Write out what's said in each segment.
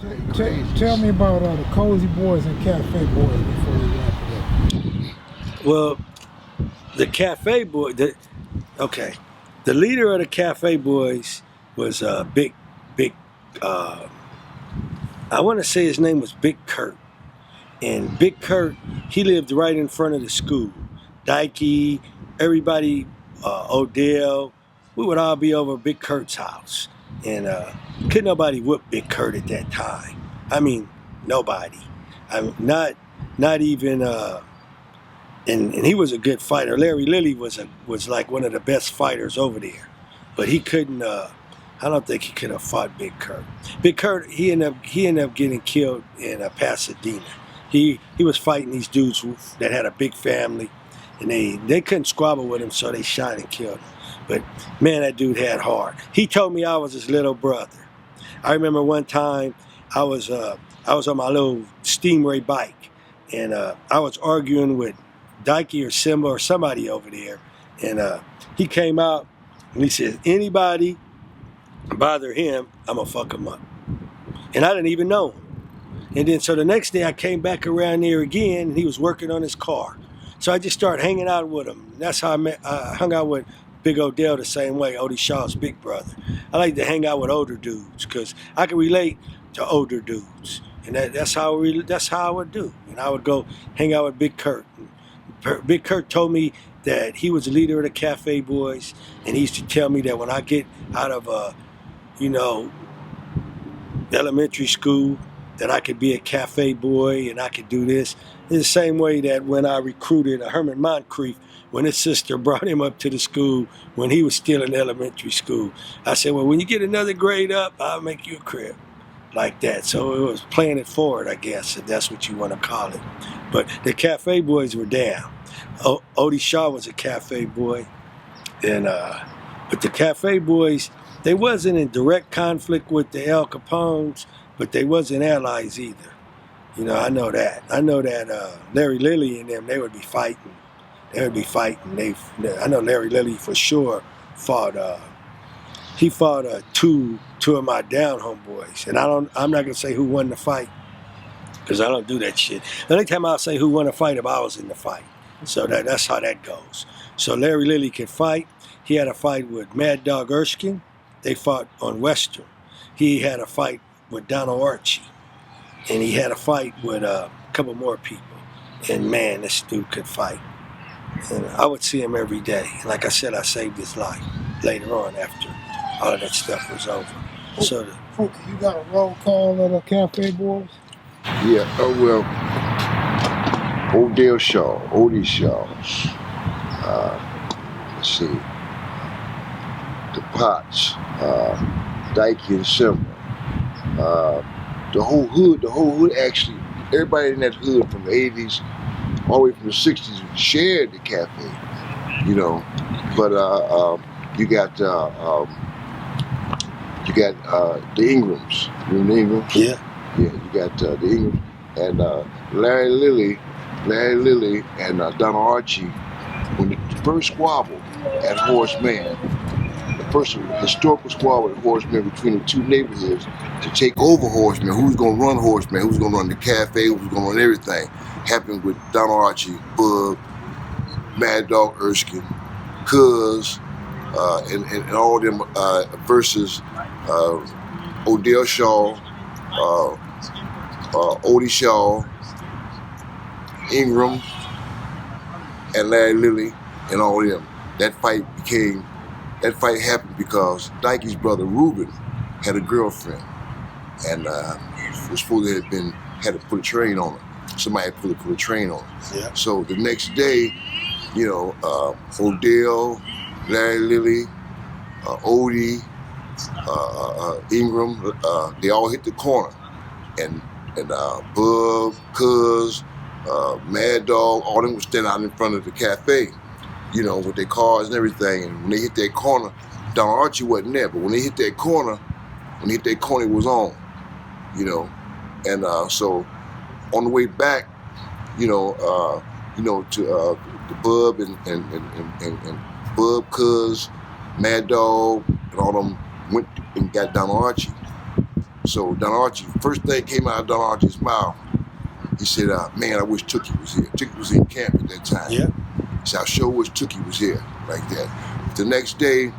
Tell me about the Cozy Boys and Cafe Boys before we wrap it up. Well, the Cafe Boy, okay, the leader of the Cafe Boys was Big. Uh, I want to say his name was Big Kurt, and Big Kurt, he lived right in front of the school. Dikey, everybody, Odell, we would all be over Big Kurt's house, and couldn't nobody whoop Big Kurt at that time. I mean, nobody. Not even. And he was a good fighter. Larry Lilly was like one of the best fighters over there, but he couldn't. I don't think he could have fought Big Kurt. Big Kurt, he ended up getting killed in Pasadena. He was fighting these dudes that had a big family, and they couldn't squabble with him, so they shot and killed him. But man, that dude had heart. He told me I was his little brother. I remember one time I was on my little Stingray bike, and I was arguing with Dikey or Simba or somebody over there, and he came out and he said, anybody bother him, I'm gonna fuck him up. And I didn't even know him. And then so the next day I came back around there again, and he was working on his car. So I just started hanging out with him. That's how I hung out with Big Odell the same way, Odie Shaw's big brother. I like to hang out with older dudes because I can relate to older dudes. And that's how I would do. And I would go hang out with Big Kurt. Big Kurt told me that he was the leader of the Cafe Boys, and he used to tell me that when I get out of elementary school, that I could be a cafe boy and I could do this. In the same way that when I recruited Herman Moncrief, when his sister brought him up to the school when he was still in elementary school, I said, well, when you get another grade up, I'll make you a crib. Like that. So it was playing it forward, I guess, if that's what you want to call it. But the Cafe Boys were down. Odie Shaw was a Cafe Boy. And but the Cafe Boys, they wasn't in direct conflict with the El Capones, but they wasn't allies either. You know, I know that. I know that Larry Lilly and them, they would be fighting. I know Larry Lilly for sure fought. He fought two of my down homeboys, and I'm not gonna say who won the fight because I don't do that shit. The only time I'll say who won the fight if I was in the fight. So that's how that goes. So Larry Lilly could fight. He had a fight with Mad Dog Erskine. They fought on Western. He had a fight with Donald Archie, and he had a fight with a couple more people. And man, this dude could fight. And I would see him every day. And like I said, I saved his life later on after all of that stuff was over. So Pookie, you got a roll call of the Cafe Boys? Yeah, Odell Shaw, Odie Shaw. Let's see. The Potts, Dikey and Simba. The whole hood actually, everybody in that hood from the 80s all the way from the 60s shared the cafe, you know. But you got the Ingrams. You know the Ingrams? yeah. Yeah, you got the Ingrams and Larry Lilly and Donald Archie. When the first squabble at Horace Mann, the first historical squabble at Horace Mann between the two neighborhoods to take over Horace Mann, who's going to run Horace Mann, who's going to run the cafe, who's going to run everything, happened with Donald Archie, Bug, Mad Dog Erskine, Cuz, and all them versus Odell Shaw, Odie Shaw, Ingram, and Larry Lilly, and all them. That fight happened because Dikey's brother Reuben had a girlfriend, and was supposed to had to put a train on her. Somebody had put a train on her. Yeah. So the next day, you know, Odell, Larry Lilly, Odie, Ingram, they all hit the corner, and Bub, Cuz, Mad Dog, all them was standing out in front of the cafe, you know, with their cars and everything. And when they hit that corner, Donald Archie wasn't there, but when they hit that corner, it was on, you know. And so on the way back, to the Bub and Bub, Cuz, Mad Dog, and all them went and got Donald Archie. So Don Archie, first thing came out of Don Archie's mouth, he said, man, I wish Tookie was here. Tookie was in camp at that time. Yeah. He said, I sure wish Tookie was here, like that. The next day,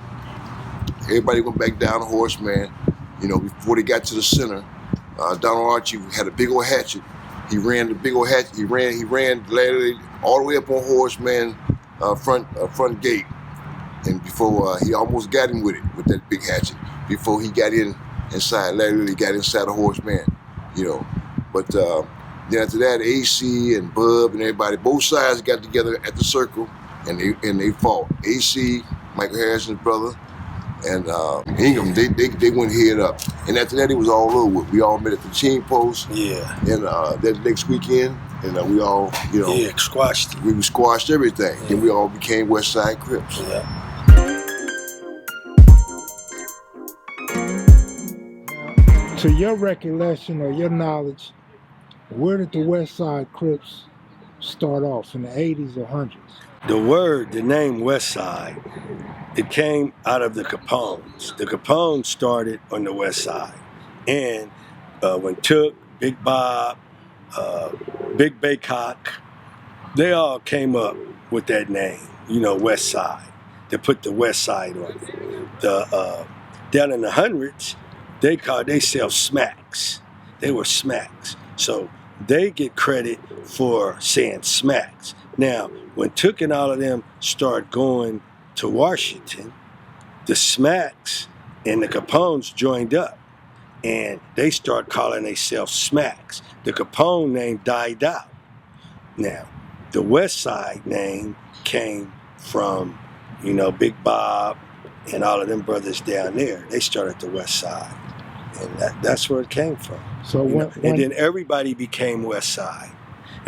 everybody went back down the horse, man. You know, before they got to the center, Donald Archie had a big old hatchet. He ran the big old hatchet. He ran literally all the way up on horse, man, front gate. And before he almost got him with it, with that big hatchet, before he got inside, literally got inside the horse, man. You know, but then after that, AC and Bub and everybody, both sides got together at the circle, and they fought. AC, Michael Harrison's brother, and Ingham, they went head up. And after that, it was all over. We all met at the team post. Yeah. And that next weekend, and we all, you know. Yeah, squashed it. We squashed everything. Yeah. And we all became West Side Crips. Yeah. To your recollection or your knowledge, where did the West Side Crips start off, in the 80s or 100s? The name West Side, it came out of the Capones. The Capones started on the West Side. And when Took, Big Bob, Big Baycock, they all came up with that name, you know, West Side. They put the West Side on it. Down in the hundreds, they called themselves Smaks. They were Smaks. So they get credit for saying Smaks. Now, when Took and all of them start going to Washington, the Smaks and the Capones joined up, and they start calling themselves Smaks. The Capone name died out. Now, the West Side name came from, you know, Big Bob and all of them brothers down there. They started the West Side, and that's where it came from. So And then everybody became West Side.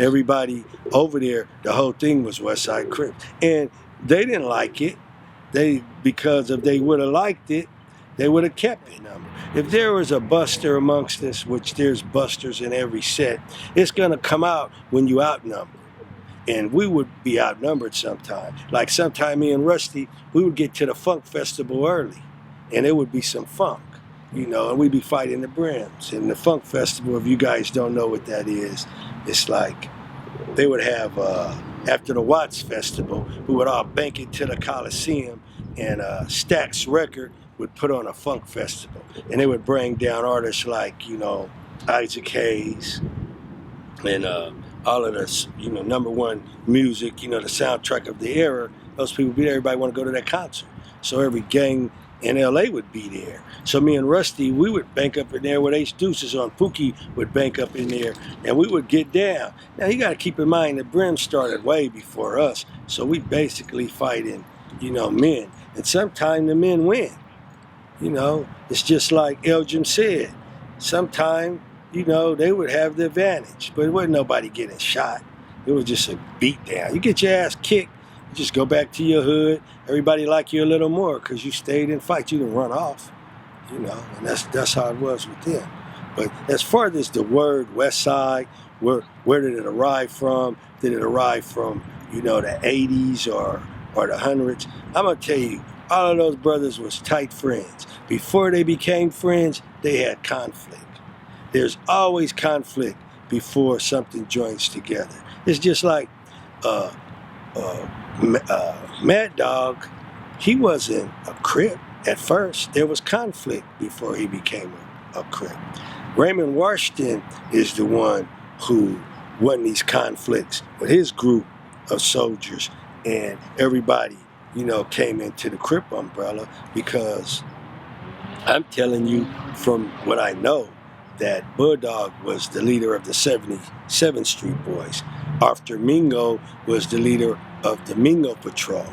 Everybody over there, the whole thing was West Side Crips. And they didn't like it. Because if they would have liked it, they would have kept it. If there was a buster amongst us, which there's busters in every set, it's gonna come out when you outnumber. And we would be outnumbered sometime. Like sometime me and Rusty, we would get to the funk festival early, and it would be some funk, you know, and we'd be fighting the brims. And the funk festival, if you guys don't know what that is, it's like they would have, after the Watts Festival, we would all bank it to the Coliseum, and Stax Record would put on a funk festival. And they would bring down artists like, you know, Isaac Hayes, and all of this, you know, #1 music, you know, the soundtrack of the era. Those people be there, everybody want to go to that concert. So every gang in LA would be there. So me and Rusty, we would bank up in there with Ace Deuces on. Pookie would bank up in there, and we would get down. Now you got to keep in mind the Brim started way before us, so we basically fighting, you know, men. And sometimes the men win. You know, it's just like Elgin said. Sometimes, you know, they would have the advantage, but it wasn't nobody getting shot. It was just a beat down. You get your ass kicked, you just go back to your hood. Everybody like you a little more because you stayed in fight. You didn't run off, you know, and that's how it was with them. But as far as the word West Side, where did it arrive from? Did it arrive from, you know, the 80s or the hundreds? I'm gonna tell you, all of those brothers was tight friends. Before they became friends, they had conflict. There's always conflict before something joins together. It's just like Mad Dog, he wasn't a Crip at first. There was conflict before he became a Crip. Raymond Washington is the one who won these conflicts with his group of soldiers, and everybody, you know, came into the Crip umbrella, because I'm telling you from what I know that Bulldog was the leader of the 77th Street Boys. After Mingo was the leader of the Mingo Patrol.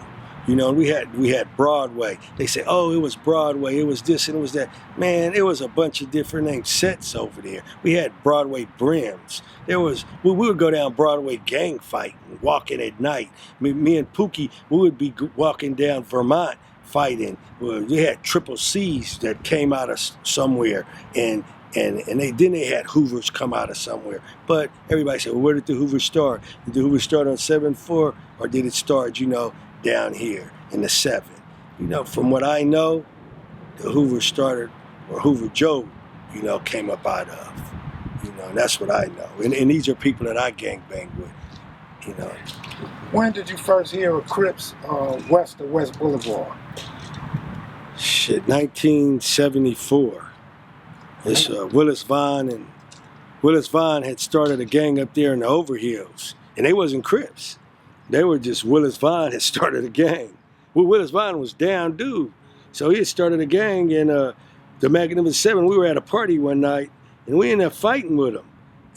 You know, we had Broadway. They say, oh, it was Broadway, it was this and it was that. Man, it was a bunch of different named sets over there. We had Broadway Brims. We would go down Broadway gang fighting, walking at night. Me and Pookie, we would be walking down Vermont fighting. We had Triple C's that came out of somewhere, and they had Hoovers come out of somewhere. But everybody said, well, where did the Hoovers start? Did the Hoovers start on 7-4, or did it start, you know, down here in the 7? You know, from what I know, the Hoover started, or Hoover Joe you know, came up out of. You know, and that's what I know. And these are people that I gangbang with, you know. When did you first hear of Crips west of West Boulevard? Shit, 1974. It's Willis Vaughn had started a gang up there in the Overhills, and they wasn't Crips. They were just Willis Vaughn had started a gang. Well, Willis Vaughn was down dude, so he had started a gang, and the Magnificent Seven. We were at a party one night, and we ended up fighting with him.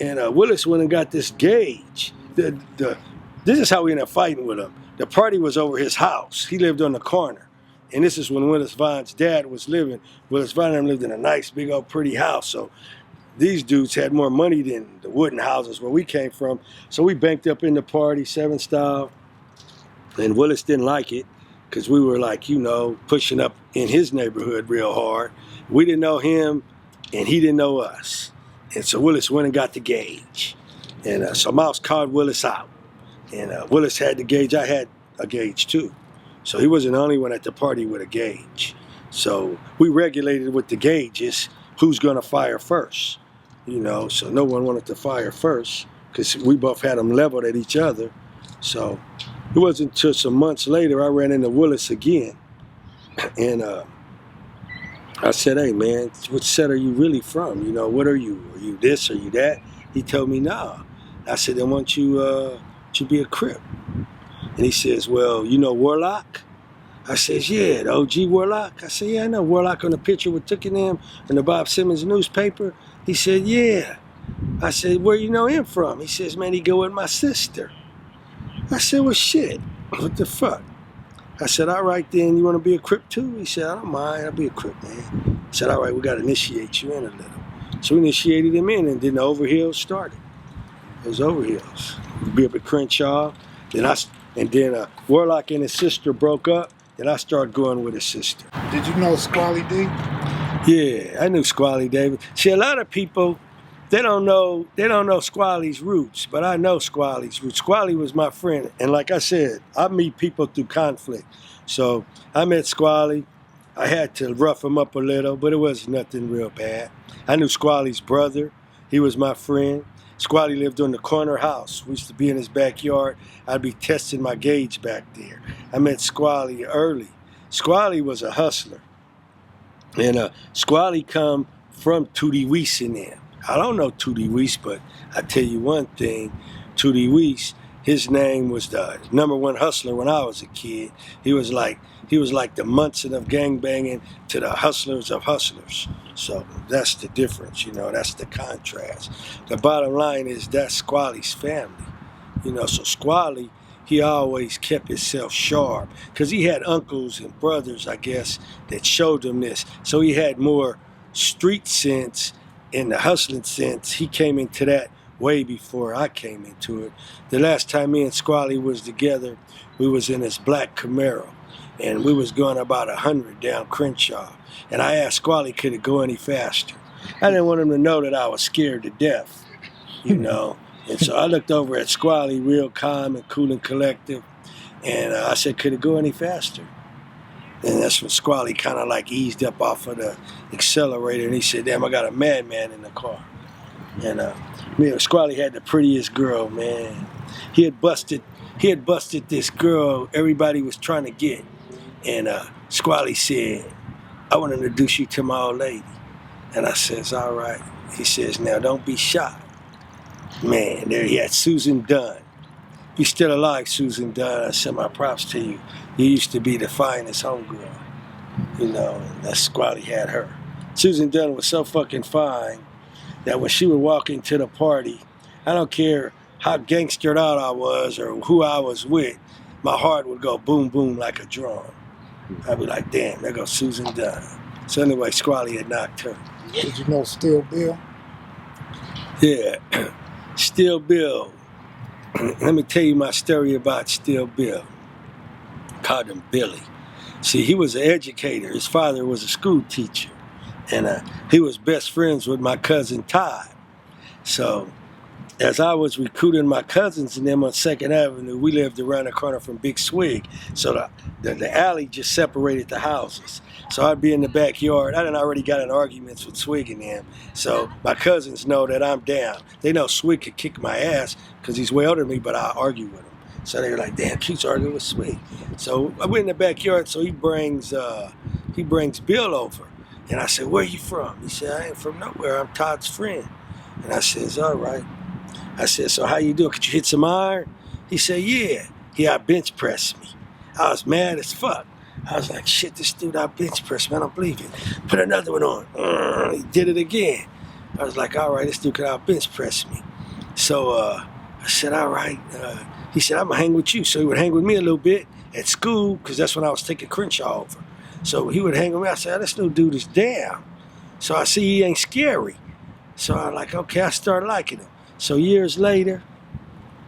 And Willis went and got this gauge. This is how we ended up fighting with him. The party was over his house. He lived on the corner. And this is when Willis Vaughn's dad was living. Willis Vaughn lived in a nice, big old pretty house. So these dudes had more money than the wooden houses where we came from. So we banked up in the party, 7 style. And Willis didn't like it because we were like, you know, pushing up in his neighborhood real hard. We didn't know him and he didn't know us. And so Willis went and got the gauge. And so Mouse called Willis out. And Willis had the gauge. I had a gauge too. So he wasn't the only one at the party with a gauge. So we regulated with the gauges who's going to fire first. You know, so no one wanted to fire first because we both had them leveled at each other. So it wasn't until some months later I ran into Willis again. And I said, hey, man, what set are you really from? You know, what are you? Are you this? Are you that? He told me, nah. I said, then why don't you be a Crip? And he says, well, you know Warlock? I says, yeah, the OG Warlock. I said, yeah, I know Warlock on the picture with Tookie and them in the Bob Simmons newspaper. He said, yeah. I said, where you know him from? He says, man, he go with my sister. I said, well, shit, what the fuck? I said, all right, then, you want to be a Crip too? He said, I don't mind, I'll be a Crip, man. I said, all right, we got to initiate you in a little. So we initiated him in, and then the Overhills started. It was Overhills. We'd be up at Crenshaw. Then Warlock and his sister broke up, and I started going with his sister. Did you know Squally D? Yeah, I knew Squally David. See, a lot of people, they don't know Squally's roots, but I know Squally's roots. Squally was my friend, and like I said, I meet people through conflict. So I met Squally. I had to rough him up a little, but it was nothing real bad. I knew Squally's brother. He was my friend. Squally lived on the corner house. We used to be in his backyard. I'd be testing my gauge back there. I met Squally early. Squally was a hustler. And Squally come from Tootie Weiss in there. I don't know Tootie Weiss, but I tell you one thing, Tootie Weiss, his name was the #1 hustler when I was a kid. He was like the Munson of gangbanging to the hustlers of hustlers. So that's the difference, you know, that's the contrast. The bottom line is that's Squally's family. You know, so Squally, he always kept himself sharp because he had uncles and brothers, I guess, that showed him this. So he had more street sense and the hustling sense. He came into that way before I came into it. The last time me and Squally was together, we was in this black Camaro. And we was going about 100 down Crenshaw. And I asked Squally, could it go any faster? I didn't want him to know that I was scared to death, you know. And so I looked over at Squally, real calm and cool and collective. And I said, could it go any faster? And that's when Squally kind of like eased up off of the accelerator. And he said, damn, I got a madman in the car. And me and Squally had the prettiest girl, man. He had busted this girl everybody was trying to get. And Squally said, I want to introduce you to my old lady. And I says, all right. He says, now don't be shy. Man, there he had Susan Dunn. You're still alive, Susan Dunn. I said, my props to you. You used to be the finest homegirl. You know, and that Squally had her. Susan Dunn was so fucking fine that when she would walk into the party, I don't care how gangstered out I was or who I was with, my heart would go boom, boom like a drum. I'd be like, damn, there goes Susan Dunn. So anyway, Squally had knocked her. Did you know Still Bill? Yeah, Still Bill. Let me tell you my story about Still Bill. Called him Billy. See, he was an educator. His father was a school teacher. And he was best friends with my cousin Todd. So as I was recruiting my cousins and them on 2nd Avenue, we lived around the corner from Big Swig. So the alley just separated the houses. So I'd be in the backyard. I done already got in arguments with Swig and them. So my cousins know that I'm down. They know Swig could kick my ass because he's way older than me, but I argue with him. So they were like, damn, Cute's arguing with Swig. So I went in the backyard, so he brings Bill over. And I said, where you from? He said, I ain't from nowhere. I'm Todd's friend. And I says, all right. I said, so how you doing? Could you hit some iron? He said, yeah. He out bench pressed me. I was mad as fuck. I was like, shit, this dude out bench pressed me. I don't believe it. Put another one on. He did it again. I was like, all right, this dude could out bench press me. So I said, all right. He said, I'm going to hang with you. So he would hang with me a little bit at school because that's when I was taking Crenshaw over. So he would hang with me. I said, this new dude is down. So I see he ain't scary. So I'm like, okay, I started liking him. So years later,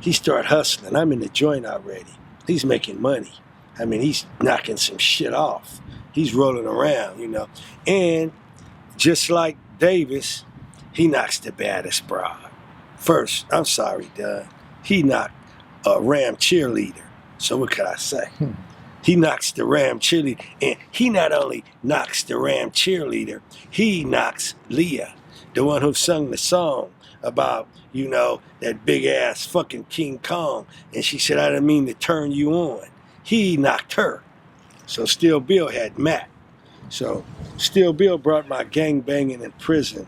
he started hustling. I'm in the joint already. He's making money. I mean, he's knocking some shit off. He's rolling around, you know. And just like Davis, he knocks the baddest broad. First, I'm sorry, Doug. He knocked a Ram cheerleader. So what could I say? He knocks the Ram cheerleader. And he not only knocks the Ram cheerleader, he knocks Leah, the one who sung the song about, you know, that big ass fucking King Kong. And she said, I didn't mean to turn you on. He knocked her. So Still Bill had Mac. So Still Bill brought my gang banging in prison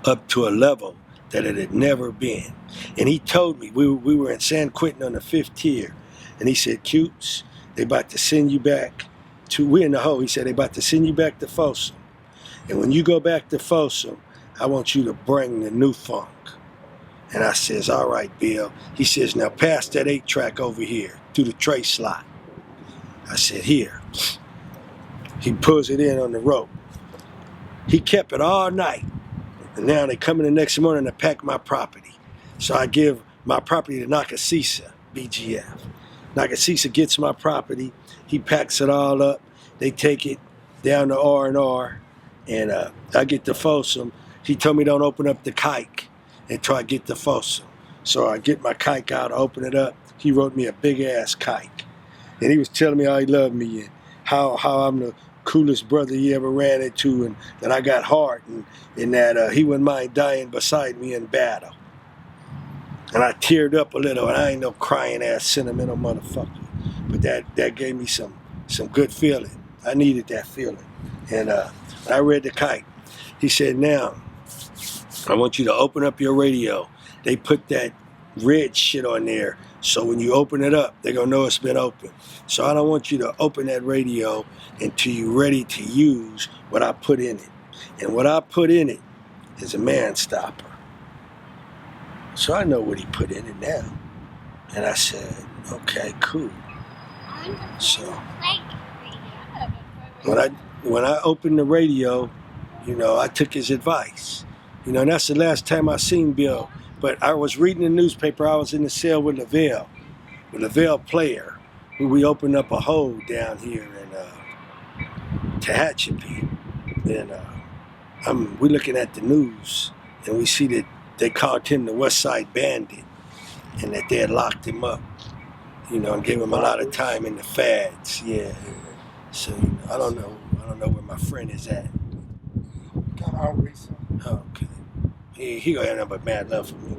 up to a level that it had never been. And he told me, we were in San Quentin on the 5th tier. And he said, Cutes, they about to send you back to, we're in the hole. He said, they about to send you back to Folsom. And when you go back to Folsom, I want you to bring the new funk. And I says, all right, Bill. He says, now pass that 8-track over here to the tray slot. I said, here. He pulls it in on the rope. He kept it all night. And now they come in the next morning to pack my property. So I give my property to Nakasisa, BGF. Nakasisa gets my property. He packs it all up. They take it down to R&R. And I get to Folsom. He told me don't open up the kike until I get to Folsom. So I get my kike out, open it up. He wrote me a big ass kike. And he was telling me how he loved me and how I'm the coolest brother he ever ran into and that I got heart and that he wouldn't mind dying beside me in battle. And I teared up a little, and I ain't no crying ass sentimental motherfucker. But that gave me some good feeling. I needed that feeling. And I read the kite. He said, now, I want you to open up your radio. They put that red shit on there, so when you open it up, they're going to know it's been open. So I don't want you to open that radio until you're ready to use what I put in it. And what I put in it is a man stopper. So I know what he put in it now. And I said, okay, cool. So when I opened the radio, you know, I took his advice. You know, and that's the last time I seen Bill. But I was reading the newspaper. I was in the cell with Lavelle Player, who we opened up a hole down here in Tehachapi. And we're looking at the news, and we see that they called him the West Side Bandit, and that they had locked him up, you know, and gave him a lot of time in the fads. Yeah. So you know, I don't know where my friend is at. Got out recently. Okay. He gonna have nothing but mad love for me.